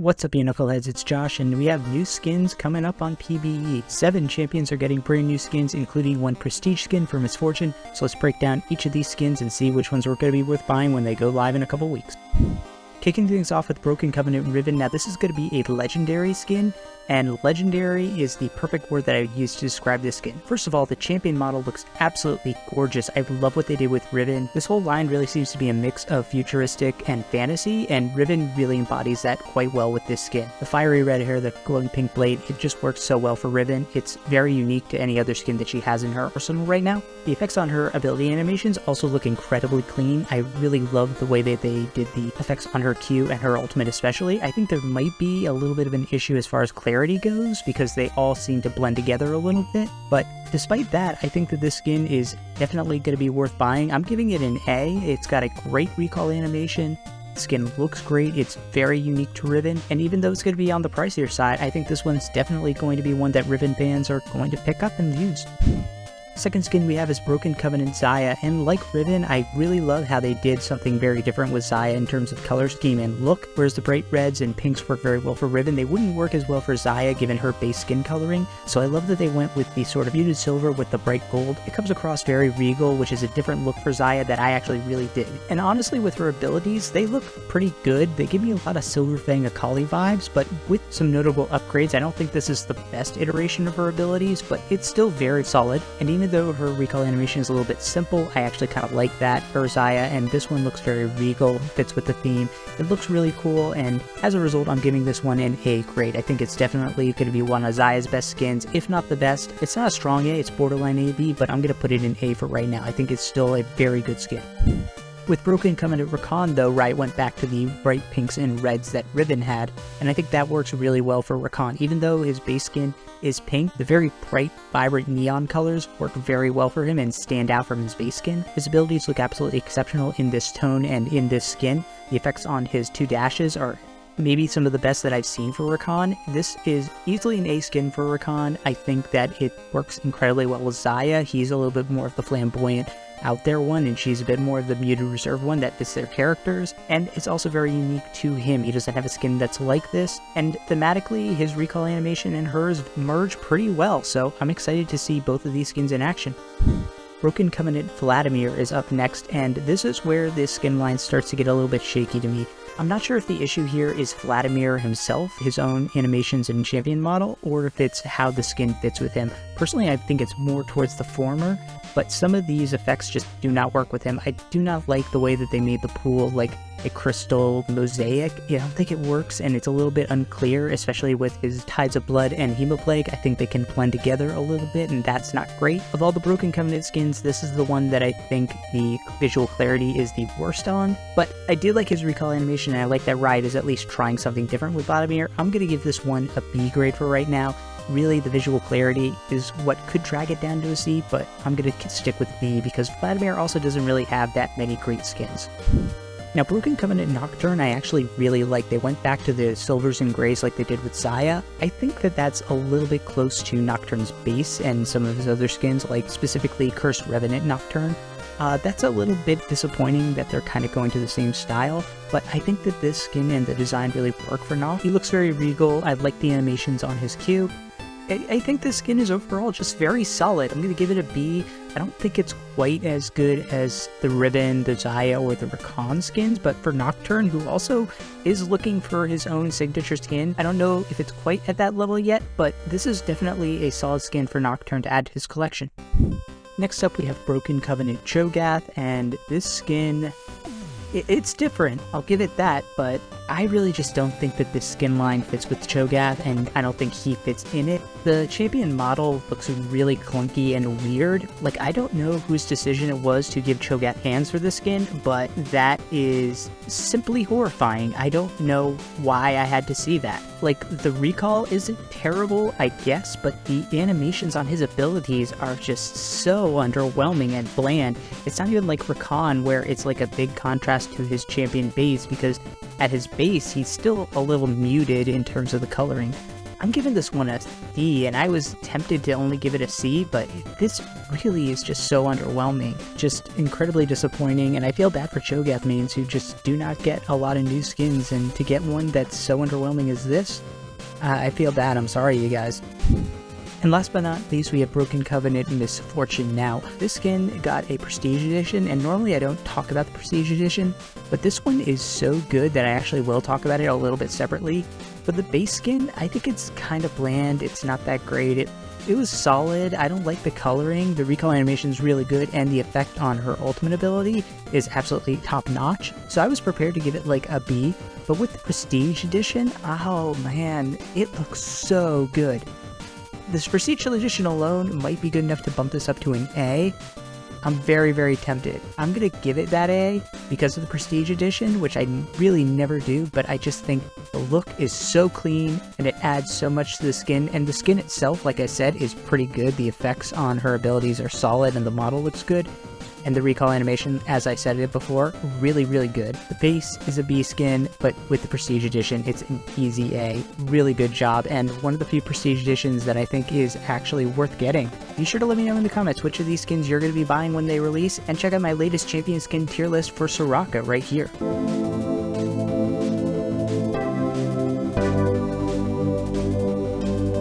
What's up, you knuckleheads? It's Josh, and we have new skins coming up on PBE. 7 champions are getting brand new skins, including 1 prestige skin for Misfortune, so let's break down each of these skins and see which ones are going to be worth buying when they go live in a couple weeks. Kicking things off with Broken Covenant Riven. Now this is going to be a legendary skin, and legendary is the perfect word that I would use to describe this skin. First of all, the champion model looks absolutely gorgeous. I love what they did with Riven. This whole line really seems to be a mix of futuristic and fantasy, and Riven really embodies that quite well with this skin. The fiery red hair, the glowing pink blade, it just works so well for Riven. It's very unique to any other skin that she has in her arsenal right now. The effects on her ability animations also look incredibly clean. I really love the way that they did the effects on her Q and her ultimate especially. I think there might be a little bit of an issue as far as clarity goes because they all seem to blend together a little bit, but despite that, I think that this skin is definitely going to be worth buying. I'm giving it an A. It's got a great recall animation. The skin looks great. It's very unique to Riven, and even though it's going to be on the pricier side, I think this one's definitely going to be one that Riven fans are going to pick up and use. Second skin we have is Broken Covenant Xayah, and like Riven, I really love how they did something very different with Xayah in terms of color scheme and look. Whereas the bright reds and pinks work very well for Riven, they wouldn't work as well for Xayah given her base skin coloring, so I love that they went with the sort of muted silver with the bright gold. It comes across very regal, which is a different look for Xayah that I actually really dig. And honestly, with her abilities, they look pretty good. They give me a lot of Silverfang Akali vibes, but with some notable upgrades. I don't think this is the best iteration of her abilities, but it's still very solid, and even though her recall animation is a little bit simple, I actually kind of like that for Xayah, and this one looks very regal, fits with the theme. It looks really cool, and as a result, I'm giving this one an A grade. I think it's definitely going to be one of Xayah's best skins, if not the best. It's not a strong A, it's borderline A/B, but I'm going to put it in A for right now. I think it's still a very good skin. With Broken Covenant Rakan, though, Riot went back to the bright pinks and reds that Riven had, and I think that works really well for Rakan. Even though his base skin is pink, the very bright, vibrant neon colors work very well for him and stand out from his base skin. His abilities look absolutely exceptional in this tone and in this skin. The effects on his 2 dashes are maybe some of the best that I've seen for Rakan. This is easily an A skin for Rakan. I think that it works incredibly well with Xayah. He's a little bit more of the flamboyant, out there one, and she's a bit more of the muted reserve one that fits their characters, and it's also very unique to him. He doesn't have a skin that's like this, and thematically his recall animation and hers merge pretty well, so I'm excited to see both of these skins in action. Broken Covenant VLADIMIR is up next, and this is where this skin line starts to get a little bit shaky to me. I'm not sure if the issue here is VLADIMIR himself, his own animations and champion model, or if it's how the skin fits with him. Personally, I think it's more towards the former, but some of these effects just do not work with him. I do not like the way that they made the pool like a crystal mosaic. I don't think it works, and it's a little bit unclear, especially with his Tides of Blood and Hemoplague. I think they can blend together a little bit, and that's not great. Of all the Broken Covenant skins, this is the one that I think the visual clarity is the worst on, but I do like his recall animation, and I like that Riot is at least trying something different with VLADIMIR. I'm going to give this one a B grade for right now. Really, the visual clarity is what could drag it down to a C, but I'm going to stick with B because VLADIMIR also doesn't really have that many great skins. Now, Broken Covenant Nocturne, I actually really like. They went back to the silvers and grays like they did with Xayah. I think that that's a little bit close to Nocturne's base and some of his other skins, like specifically Cursed Revenant Nocturne. That's a little bit disappointing that they're kind of going to the same style, but I think that this skin and the design really work for Noct. He looks very regal. I like the animations on his Q. I think this skin is overall just very solid. I'm going to give it a B. I don't think it's quite as good as the Riven, the Xayah, or the Rakan skins, but for Nocturne, who also is looking for his own signature skin, I don't know if it's quite at that level yet, but this is definitely a solid skin for Nocturne to add to his collection. Next up, we have Broken Covenant cho'gath, and this skin, it's different, I'll give it that, but I really just don't think that this skin line fits with cho'gath, and I don't think he fits in it. The champion model looks really clunky and weird. Like, I don't know whose decision it was to give cho'gath hands for this skin, but that is simply horrifying. I don't know why I had to see that. Like, the recall isn't terrible, I guess, but the animations on his abilities are just so underwhelming and bland. It's not even like Rakan, where it's like a big contrast to his champion base, because at his base, he's still a little muted in terms of the coloring. I'm giving this one a C, and I was tempted to only give it a C, but this really is just so underwhelming. Just incredibly disappointing, and I feel bad for cho'gath mains who just do not get a lot of new skins, and to get one that's so underwhelming as this, I feel bad. I'm sorry, you guys. And last but not least, we have Broken Covenant Misfortune. Now, this skin got a Prestige Edition, and normally I don't talk about the Prestige Edition, but this one is so good that I actually will talk about it a little bit separately. But the base skin, I think it's kind of bland, it's not that great, it was solid, I don't like the coloring, the recoil animation is really good, and the effect on her ultimate ability is absolutely top notch, so I was prepared to give it like a B, but with the Prestige Edition, oh man, it looks so good. This Prestige Edition alone might be good enough to bump this up to an A. I'm very, very tempted. I'm gonna give it that A because of the Prestige Edition, which I really never do, but I just think the look is so clean and it adds so much to the skin, and the skin itself, like I said, is pretty good. The effects on her abilities are solid and the model looks good. And the recoil animation, as I said it before, really, really good. The base is a B skin, but with the Prestige Edition, it's an easy A. Really good job, and one of the few Prestige Editions that I think is actually worth getting. Be sure to let me know in the comments which of these skins you're going to be buying when they release, and check out my latest champion skin tier list for Soraka right here.